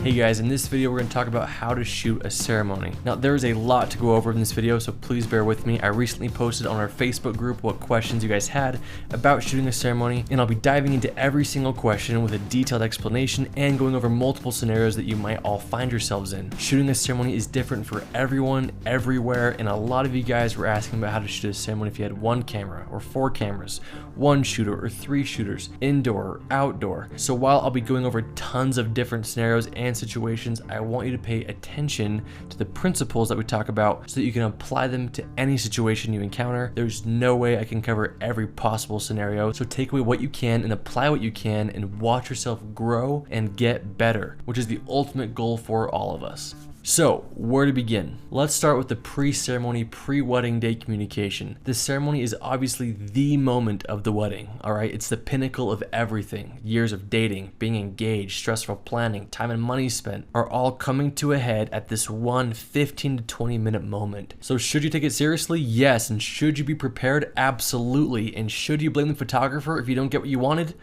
Hey guys, in this video we're going to talk about how to shoot a ceremony. Now there is a lot to go over in this video, so please bear with me. I recently posted on our Facebook group what questions you guys had about shooting a ceremony, and I'll be diving into every single question with a detailed explanation and going over multiple scenarios that you might all find yourselves in. Shooting a ceremony is different for everyone, everywhere, and a lot of you guys were asking about how to shoot a ceremony if you had one camera or 4 cameras, 1 shooter or 3 shooters, indoor or outdoor. So while I'll be going over tons of different scenarios and situations, I want you to pay attention to the principles that we talk about so that you can apply them to any situation you encounter. There's no way I can cover every possible scenario, so take away what you can and apply what you can and watch yourself grow and get better, which is the ultimate goal for all of us. So, where to begin? Let's start with the pre-ceremony, pre-wedding day communication. The ceremony is obviously the moment of the wedding, alright? It's the pinnacle of everything. Years of dating, being engaged, stressful planning, time and money spent are all coming to a head at this one 15 to 20 minute moment. So should you take it seriously? Yes. And should you be prepared? Absolutely. And should you blame the photographer if you don't get what you wanted?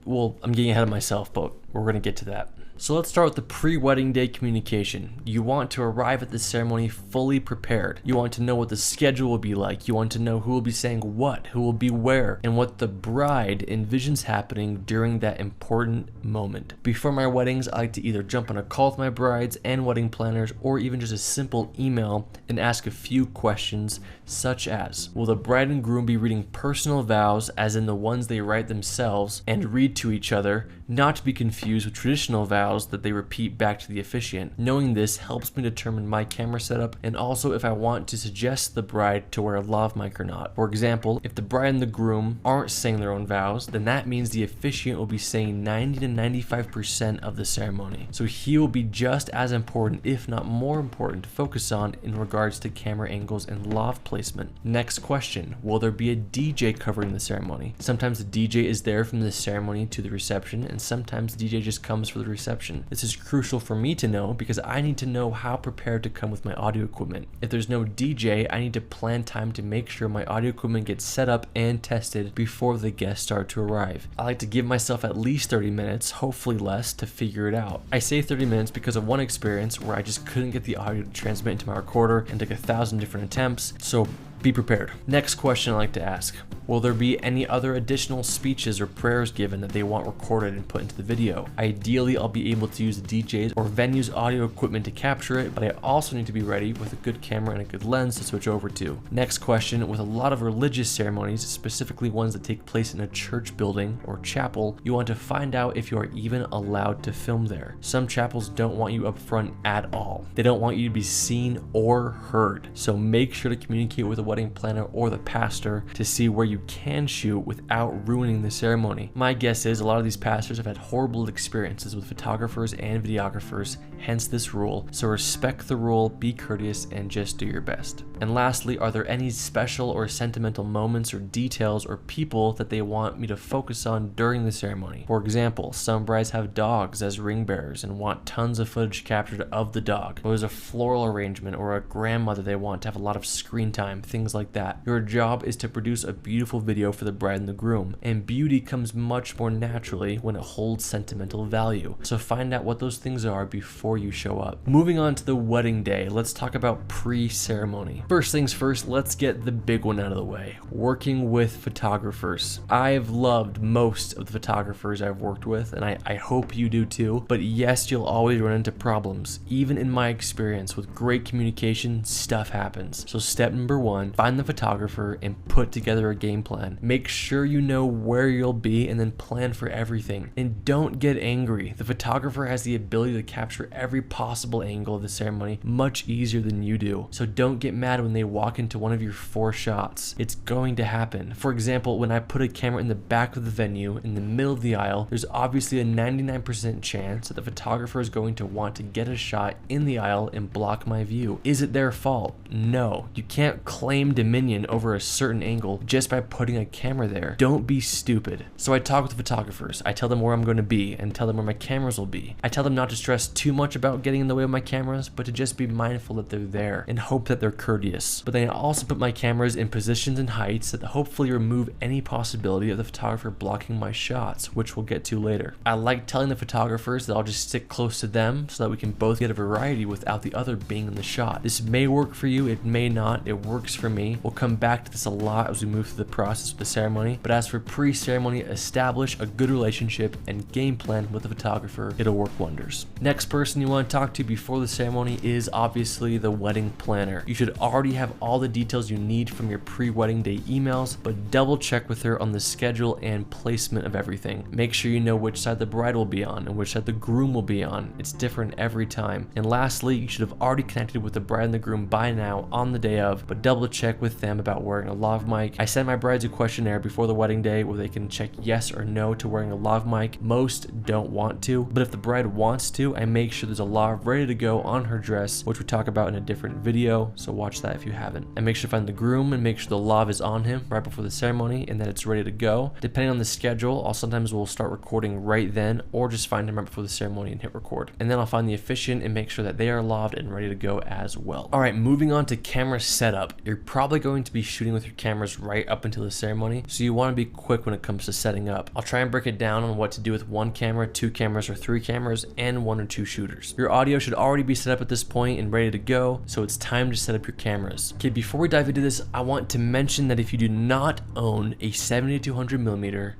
Well, I'm getting ahead of myself, but we're going to get to that. So let's start with the pre-wedding day communication. You want to arrive at the ceremony fully prepared. You want to know what the schedule will be like. You want to know who will be saying what, who will be where, and what the bride envisions happening during that important moment. Before my weddings, I like to either jump on a call with my brides and wedding planners, or even just a simple email and ask a few questions such as, will the bride and groom be reading personal vows, as in the ones they write themselves and read to each other, not to be confused with traditional vows that they repeat back to the officiant. Knowing this helps me determine my camera setup and also if I want to suggest the bride to wear a lav mic or not. For example, if the bride and the groom aren't saying their own vows, then that means the officiant will be saying 90 to 95% of the ceremony. So he will be just as important, if not more important, to focus on in regards to camera angles and lav placement. Next question, will there be a DJ covering the ceremony? Sometimes the DJ is there from the ceremony to the reception, and sometimes the DJ just comes for the reception. This is crucial for me to know because I need to know how prepared to come with my audio equipment. If there's no DJ, I need to plan time to make sure my audio equipment gets set up and tested before the guests start to arrive. I like to give myself at least 30 minutes, hopefully less, to figure it out. I say 30 minutes because of one experience where I just couldn't get the audio to transmit into my recorder and took 1,000 different attempts, so be prepared. Next question I like to ask, will there be any other additional speeches or prayers given that they want recorded and put into the video? Ideally, I'll be able to use the DJ's or venue's audio equipment to capture it, but I also need to be ready with a good camera and a good lens to switch over to. Next question, with a lot of religious ceremonies, specifically ones that take place in a church building or chapel, you want to find out if you are even allowed to film there. Some chapels don't want you up front at all. They don't want you to be seen or heard. So make sure to communicate with the wedding planner or the pastor to see where you can shoot without ruining the ceremony. My guess is a lot of these pastors have had horrible experiences with photographers and videographers, hence this rule. So respect the rule, be courteous, and just do your best. And lastly, are there any special or sentimental moments or details or people that they want me to focus on during the ceremony? For example, some brides have dogs as ring bearers and want tons of footage captured of the dog. Or there's a floral arrangement or a grandmother they want to have a lot of screen time, things like that. Your job is to produce a beautiful video for the bride and the groom, and beauty comes much more naturally when it holds sentimental value. So find out what those things are before you show up. Moving on to the wedding day, let's talk about pre-ceremony. First things first, let's get the big one out of the way. Working with photographers. I've loved most of the photographers I've worked with, and I hope you do too, but yes, you'll always run into problems. Even in my experience, with great communication, stuff happens. So step number 1, find the photographer and put together a game plan. Make sure you know where you'll be and then plan for everything. And don't get angry. The photographer has the ability to capture every possible angle of the ceremony much easier than you do. So don't get mad when they walk into one of your 4 shots. It's going to happen. For example, when I put a camera in the back of the venue in the middle of the aisle, there's obviously a 99% chance that the photographer is going to want to get a shot in the aisle and block my view. Is it their fault? No. You can't claim dominion over a certain angle just by putting a camera there. Don't be stupid. So I talk with photographers. I tell them where I'm going to be and tell them where my cameras will be. I tell them not to stress too much about getting in the way of my cameras, but to just be mindful that they're there and hope that they're courteous. But then I also put my cameras in positions and heights that hopefully remove any possibility of the photographer blocking my shots, which we'll get to later. I like telling the photographers that I'll just stick close to them so that we can both get a variety without the other being in the shot. This may work for you, it may not. It works for me. We'll come back to this a lot as we move through the process of the ceremony, but as for pre-ceremony, establish a good relationship and game plan with the photographer. It'll work wonders. Next person you want to talk to before the ceremony is obviously the wedding planner. You should already have all the details you need from your pre-wedding day emails, but double check with her on the schedule and placement of everything. Make sure you know which side the bride will be on and which side the groom will be on. It's different every time. And lastly, you should have already connected with the bride and the groom by now on the day of, but double check with them about wearing a lav mic. I send my brides a questionnaire before the wedding day where they can check yes or no to wearing a lav mic. Most don't want to, but if the bride wants to, I make sure there's a lav ready to go on her dress, which we talk about in a different video, so watch that if you haven't. I make sure to find the groom and make sure the lav is on him right before the ceremony and that it's ready to go. Depending on the schedule, sometimes we'll start recording right then or just find him right before the ceremony and hit record. And then I'll find the officiant and make sure that they are laved and ready to go as well. All right, moving on to camera setup. You're probably going to be shooting with your cameras right up until the ceremony, so you want to be quick when it comes to setting up. I'll try and break it down on what to do with one camera, two cameras, or three cameras, and one or two shooters. Your audio should already be set up at this point and ready to go, so it's time to set up your cameras. Okay, before we dive into this, I want to mention that if you do not own a 70-200mm,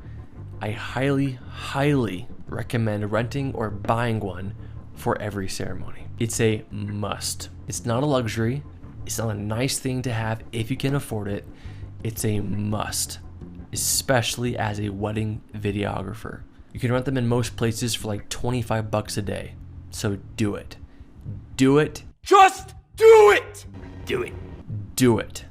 I highly recommend renting or buying one for every ceremony. It's a must. It's not a luxury. It's not a nice thing to have if you can afford it. It's a must, especially as a wedding videographer. You can rent them in most places for like 25 bucks a day. So do it. Do it. Just do it. Do it. Do it.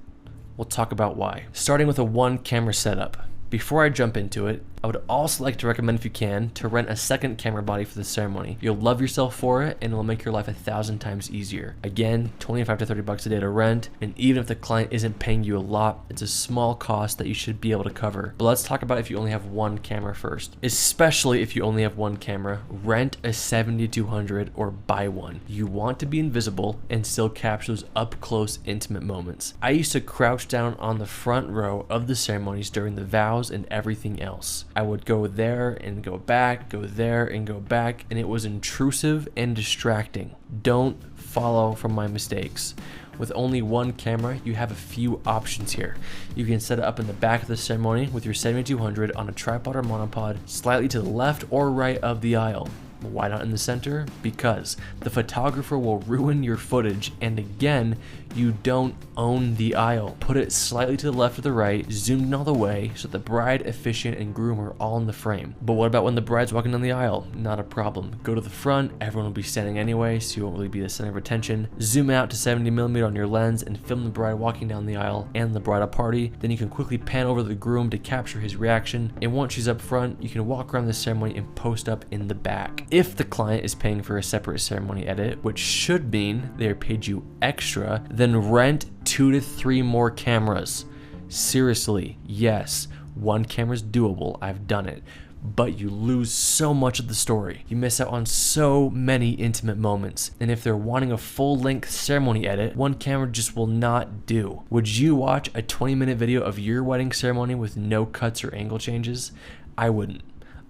We'll talk about why. Starting with a one camera setup. Before I jump into it, I would also like to recommend, if you can, to rent a second camera body for the ceremony. You'll love yourself for it and it'll make your life 1,000 times easier. Again, 25 to 30 bucks a day to rent, and even if the client isn't paying you a lot, it's a small cost that you should be able to cover. But let's talk about if you only have one camera first. Especially if you only have one camera, rent a 70-200 or buy one. You want to be invisible and still capture those up close, intimate moments. I used to crouch down on the front row of the ceremonies during the vows and everything else. I would go there and go back, go there and go back, and it was intrusive and distracting. Don't follow from my mistakes. With only one camera, you have a few options here. You can set it up in the back of the ceremony with your 70-200 on a tripod or monopod, slightly to the left or right of the aisle. Why not in the center? Because the photographer will ruin your footage, and again, you don't own the aisle. Put it slightly to the left or the right, zoomed in all the way, so the bride, officiant, and groom are all in the frame. But what about when the bride's walking down the aisle? Not a problem. Go to the front, everyone will be standing anyway, so you won't really be the center of attention. Zoom out to 70mm on your lens and film the bride walking down the aisle and the bridal party. Then you can quickly pan over to the groom to capture his reaction, and once she's up front, you can walk around the ceremony and post up in the back. If the client is paying for a separate ceremony edit, which should mean they are paid you extra, then rent 2 to 3 more cameras. Seriously, yes, one camera is doable, I've done it, but you lose so much of the story. You miss out on so many intimate moments, and if they're wanting a full-length ceremony edit, one camera just will not do. Would you watch a 20-minute video of your wedding ceremony with no cuts or angle changes? I wouldn't.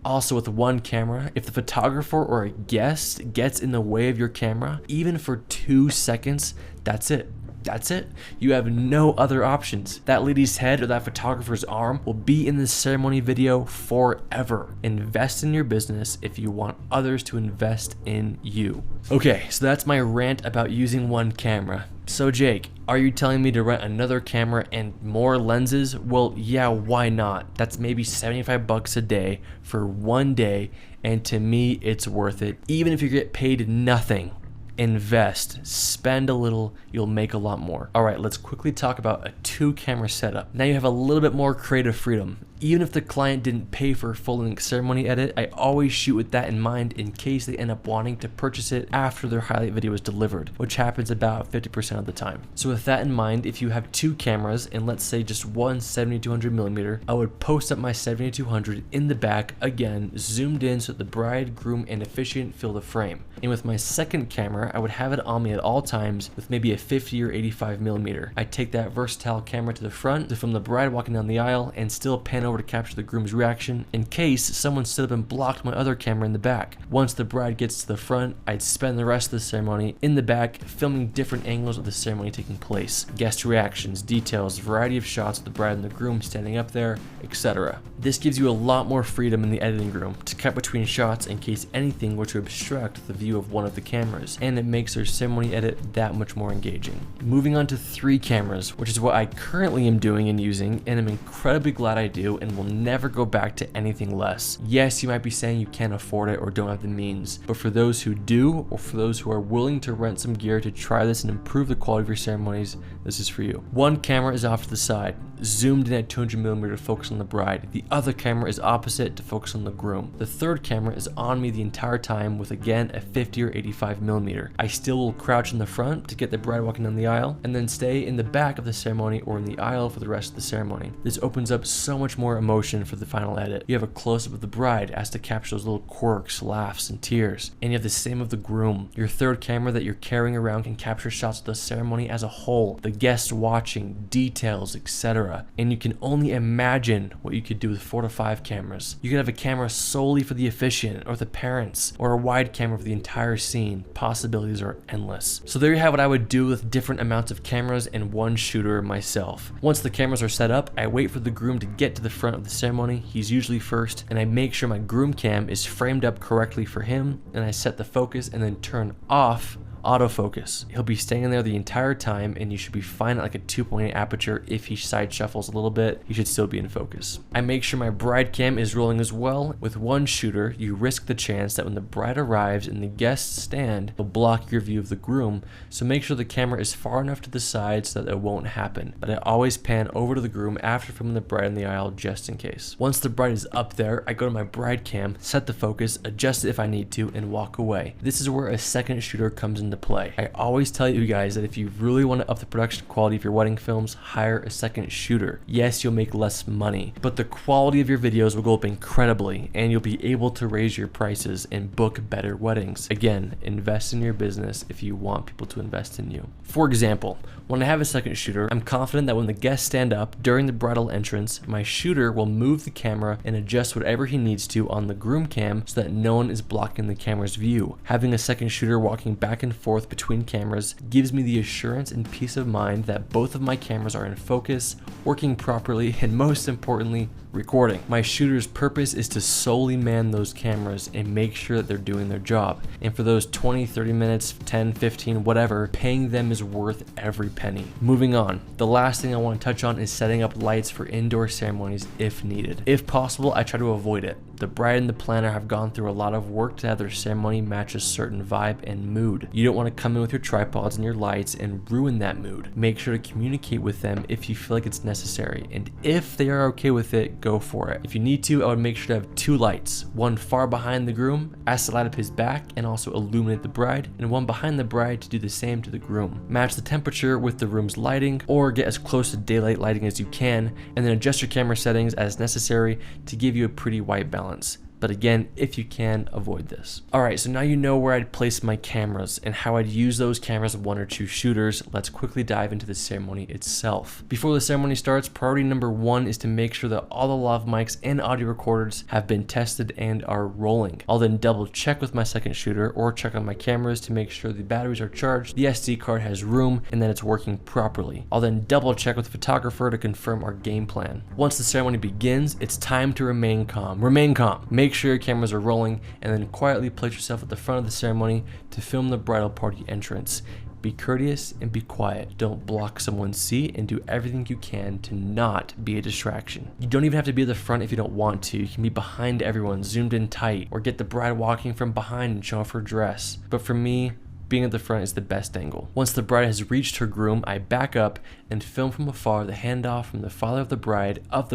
Also, with one camera, if the photographer or a guest gets in the way of your camera, even for 2 seconds, that's it. That's it. You have no other options. That lady's head or that photographer's arm will be in the ceremony video forever. Invest in your business if you want others to invest in you. Okay, so that's my rant about using one camera. So Jake, are you telling me to rent another camera and more lenses? Well, yeah, why not? That's maybe 75 bucks a day for one day, and to me, it's worth it. Even if you get paid nothing. Invest, spend a little, you'll make a lot more. All right, let's quickly talk about a 2-camera setup. Now you have a little bit more creative freedom. Even if the client didn't pay for a full-length ceremony edit, I always shoot with that in mind in case they end up wanting to purchase it after their highlight video is delivered, which happens about 50% of the time. So with that in mind, if you have two cameras and let's say just one 7200mm, I would post up my 7200 in the back, again zoomed in so that the bride, groom, and officiant fill the frame. And with my second camera, I would have it on me at all times with maybe a 50 or 85mm. I take that versatile camera to the front to film the bride walking down the aisle and still pan over to capture the groom's reaction in case someone stood up and blocked my other camera in the back. Once the bride gets to the front, I'd spend the rest of the ceremony in the back filming different angles of the ceremony taking place. Guest reactions, details, variety of shots of the bride and the groom standing up there, etc. This gives you a lot more freedom in the editing room to cut between shots in case anything were to obstruct the view of one of the cameras, and it makes their ceremony edit that much more engaging. Moving on to 3 cameras, which is what I currently am doing and using, and I'm incredibly glad I do and will never go back to anything less. Yes, you might be saying you can't afford it or don't have the means, but for those who do, or for those who are willing to rent some gear to try this and improve the quality of your ceremonies, this is for you. One camera is off to the side, zoomed in at 200mm to focus on the bride. The other camera is opposite to focus on the groom. The third camera is on me the entire time with again a 50 or 85mm. I still will crouch in the front to get the bride walking down the aisle and then stay in the back of the ceremony or in the aisle for the rest of the ceremony. This opens up so much more emotion for the final edit. You have a close-up of the bride as to capture those little quirks, laughs, and tears. And you have the same of the groom. Your third camera that you're carrying around can capture shots of the ceremony as a whole, the guests watching, details, etc. And you can only imagine what you could do with 4 to 5 cameras. You could have a camera solely for the officiant or the parents, or a wide camera for the entire scene. Possibilities are endless. So there you have what I would do with different amounts of cameras and one shooter myself. Once the cameras are set up, I wait for the groom to get to the front of the ceremony. He's usually first, and I make sure my groom cam is framed up correctly for him, and I set the focus and then turn off autofocus. He'll be staying there the entire time, and you should be fine at like a 2.8 aperture. If he side shuffles a little bit, he should still be in focus. I make sure my bride cam is rolling as well. With one shooter, you risk the chance that when the bride arrives and the guests stand, they'll block your view of the groom, so make sure the camera is far enough to the side so that it won't happen. But I always pan over to the groom after filming the bride in the aisle just in case. Once the bride is up there, I go to my bride cam, set the focus, adjust it if I need to, and walk away. This is where a second shooter comes into play. I always tell you guys that if you really want to up the production quality of your wedding films, hire a second shooter. Yes, you'll make less money, but the quality of your videos will go up incredibly, and you'll be able to raise your prices and book better weddings. Again, invest in your business if you want people to invest in you. For example, when I have a second shooter, I'm confident that when the guests stand up during the bridal entrance, my shooter will move the camera and adjust whatever he needs to on the groom cam so that no one is blocking the camera's view. Having a second shooter walking back and forth between cameras gives me the assurance and peace of mind that both of my cameras are in focus, working properly, and most importantly, recording. My shooter's purpose is to solely man those cameras and make sure that they're doing their job. And for those 20, 30 minutes, 10, 15, whatever, paying them is worth every penny. Moving on, the last thing I want to touch on is setting up lights for indoor ceremonies if needed. If possible, I try to avoid it. The bride and the planner have gone through a lot of work to have their ceremony match a certain vibe and mood. You don't want to come in with your tripods and your lights and ruin that mood. Make sure to communicate with them if you feel like it's necessary, and if they are okay with it, go for it. If you need to, I would make sure to have 2 lights, one far behind the groom as to light up his back and also illuminate the bride, and one behind the bride to do the same to the groom. Match the temperature with the room's lighting, or get as close to daylight lighting as you can, and then adjust your camera settings as necessary to give you a pretty white balance. But again, if you can, avoid this. Alright, so now you know where I'd place my cameras and how I'd use those cameras with 1 or 2 shooters. Let's quickly dive into the ceremony itself. Before the ceremony starts, priority number 1 is to make sure that all the lav mics and audio recorders have been tested and are rolling. I'll then double check with my second shooter or check on my cameras to make sure the batteries are charged, the SD card has room, and that it's working properly. I'll then double check with the photographer to confirm our game plan. Once the ceremony begins, it's time to remain calm. Remain calm. Make sure your cameras are rolling, and then quietly place yourself at the front of the ceremony to film the bridal party entrance. Be courteous and be quiet. Don't block someone's seat, and do everything you can to not be a distraction. You don't even have to be at the front if you don't want to. You can be behind everyone, zoomed in tight, or get the bride walking from behind and show off her dress. But for me, being at the front is the best angle. Once the bride has reached her groom, I back up and film from afar the handoff from the father of the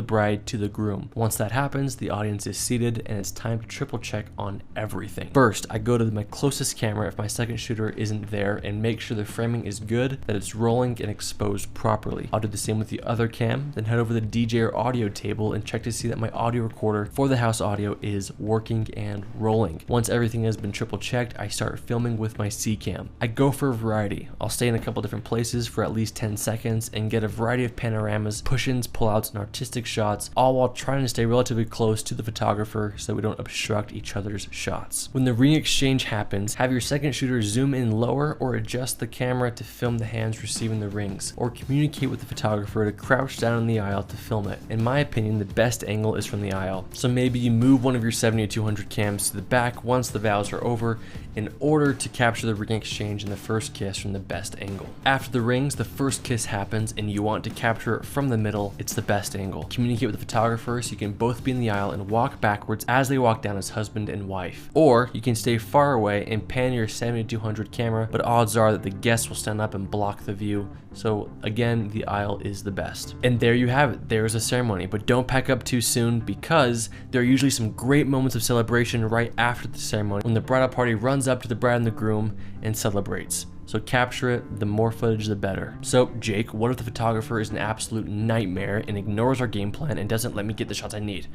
bride to the groom. Once that happens, the audience is seated and it's time to triple check on everything. First, I go to my closest camera if my second shooter isn't there and make sure the framing is good, that it's rolling and exposed properly. I'll do the same with the other cam, then head over to the DJ or audio table and check to see that my audio recorder for the house audio is working and rolling. Once everything has been triple checked, I start filming with my C cam. I go for a variety. I'll stay in a couple different places for at least 10 seconds and get a variety of panoramas, push-ins, pull-outs, and artistic shots, all while trying to stay relatively close to the photographer so we don't obstruct each other's shots. When the ring exchange happens, have your second shooter zoom in lower or adjust the camera to film the hands receiving the rings, or communicate with the photographer to crouch down in the aisle to film it. In my opinion, the best angle is from the aisle. So maybe you move one of your 70-200 cams to the back once the vows are over in order to capture the ring exchange and the first kiss from the best angle. After the rings, the first kiss happens and you want to capture it from the middle. It's the best angle. Communicate with the photographer so you can both be in the aisle and walk backwards as they walk down as husband and wife. Or you can stay far away and pan your 70-200 camera, but odds are that the guests will stand up and block the view. So again, the aisle is the best. And there you have it. There's a ceremony, but don't pack up too soon because there are usually some great moments of celebration right after the ceremony when the bridal party runs up to the bride and the groom and celebrates. So capture it, the more footage the better. So Jake, what if the photographer is an absolute nightmare and ignores our game plan and doesn't let me get the shots I need?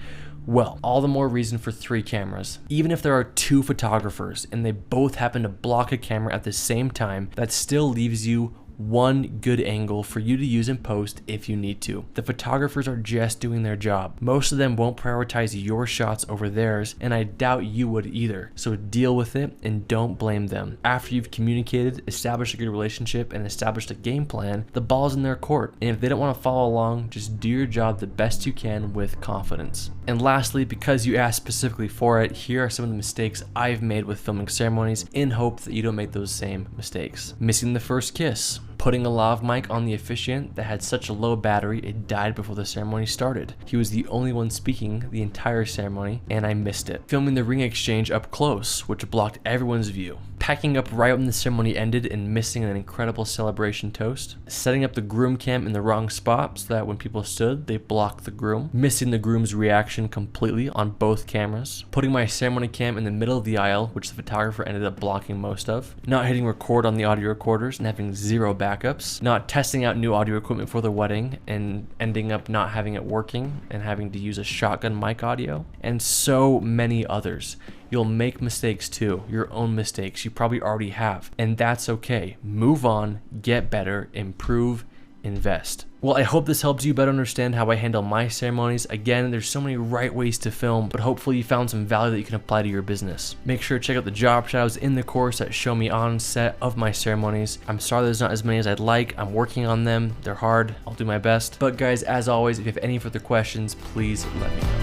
Well, all the more reason for 3 cameras. Even if there are 2 photographers and they both happen to block a camera at the same time, that still leaves you one good angle for you to use in post if you need to. The photographers are just doing their job. Most of them won't prioritize your shots over theirs, and I doubt you would either. So deal with it and don't blame them. After you've communicated, established a good relationship, and established a game plan, the ball's in their court. And if they don't want to follow along, just do your job the best you can with confidence. And lastly, because you asked specifically for it, here are some of the mistakes I've made with filming ceremonies in hope that you don't make those same mistakes. Missing the first kiss. Putting a lav mic on the officiant that had such a low battery it died before the ceremony started. He was the only one speaking the entire ceremony and I missed it. Filming the ring exchange up close, which blocked everyone's view. Packing up right when the ceremony ended and missing an incredible celebration toast. Setting up the groom cam in the wrong spot so that when people stood, they blocked the groom. Missing the groom's reaction completely on both cameras. Putting my ceremony cam in the middle of the aisle, which the photographer ended up blocking most of. Not hitting record on the audio recorders and having 0 backups. Not testing out new audio equipment for the wedding and ending up not having it working and having to use a shotgun mic audio. And so many others. You'll make mistakes too, your own mistakes. You probably already have, and that's okay. Move on, get better, improve, invest. Well, I hope this helps you better understand how I handle my ceremonies. Again, there's so many right ways to film, but hopefully you found some value that you can apply to your business. Make sure to check out the job shadows in the course that show me on set of my ceremonies. I'm sorry there's not as many as I'd like. I'm working on them. They're hard. I'll do my best. But guys, as always, if you have any further questions, please let me know.